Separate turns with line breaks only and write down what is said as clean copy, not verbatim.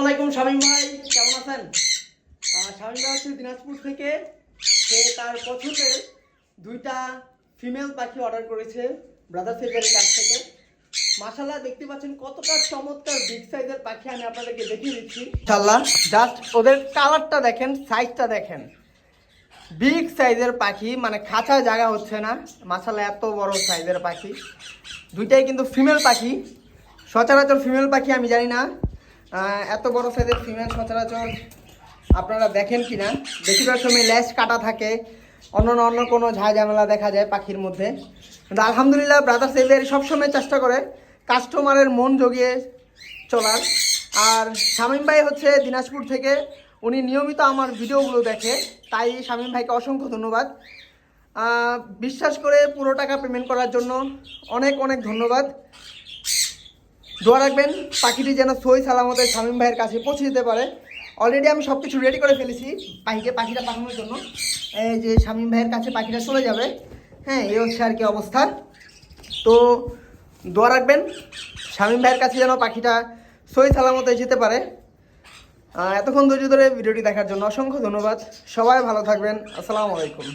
আলাইকুম শামীম ভাই, কেমন আছেন? শামীম ভাই হচ্ছে দিনাজপুর থেকে। সে তার পছন্দের দুইটা ফিমেল পাখি অর্ডার করেছে ব্রাদার সেজারের কাছ থেকে। মাশাআল্লাহ, দেখতে পাচ্ছেন কতটা চমৎকার বিগ সাইজের পাখি। আমি আপনাদেরকে দেখিয়ে দিচ্ছি। মাশাআল্লাহ, জাস্ট ওদের কালারটা দেখেন, সাইজটা দেখেন। বিগ সাইজের পাখি, মানে খাঁচায় জায়গা হচ্ছে না। মাশাআল্লাহ, এত বড় সাইজের পাখি। দুইটাই কিন্তু ফিমেল পাখি। সচরাচর ফিমেল পাখি আমি জানি না এত বড় সাইজের ফিমেল সচরাচর আপনারা দেখেন কি না। বেশিরভাগ সময় ল্যাস কাটা থাকে, অন্য কোনো ঝামেলা দেখা যায় পাখির মধ্যে। কিন্তু আলহামদুলিল্লাহ ব্রাদার সেভিয়ার সবসময় চেষ্টা করে কাস্টমারের মন জগিয়ে চলার। আর শামীম ভাই হচ্ছে দিনাজপুর থেকে, উনি নিয়মিত আমার ভিডিওগুলো দেখে, তাই শামীম ভাইকে অসংখ্য ধন্যবাদ। বিশ্বাস করে পুরো টাকা পেমেন্ট করার জন্য অনেক অনেক ধন্যবাদ। দোয়া রাখবেন পাখিটি যেন সই সালামতে শামীম ভাইয়ের কাছে পৌঁছে যেতে পারে। অলরেডি আমি সব কিছু রেডি করে ফেলেছি পাখিটা পাঠানোর জন্য। এই যে শামীম ভাইয়ের কাছে পাখিটা চলে যাবে। হ্যাঁ, এই হচ্ছে আর কি অবস্থা। তো দোয়া রাখবেন শামীম ভাইয়ের কাছে যেন পাখিটা সই সালামতে যেতে পারে। এতক্ষণ ধৈর্য ধরে ভিডিওটি দেখার জন্য অসংখ্য ধন্যবাদ। সবাই ভালো থাকবেন। আসসালামু আলাইকুম।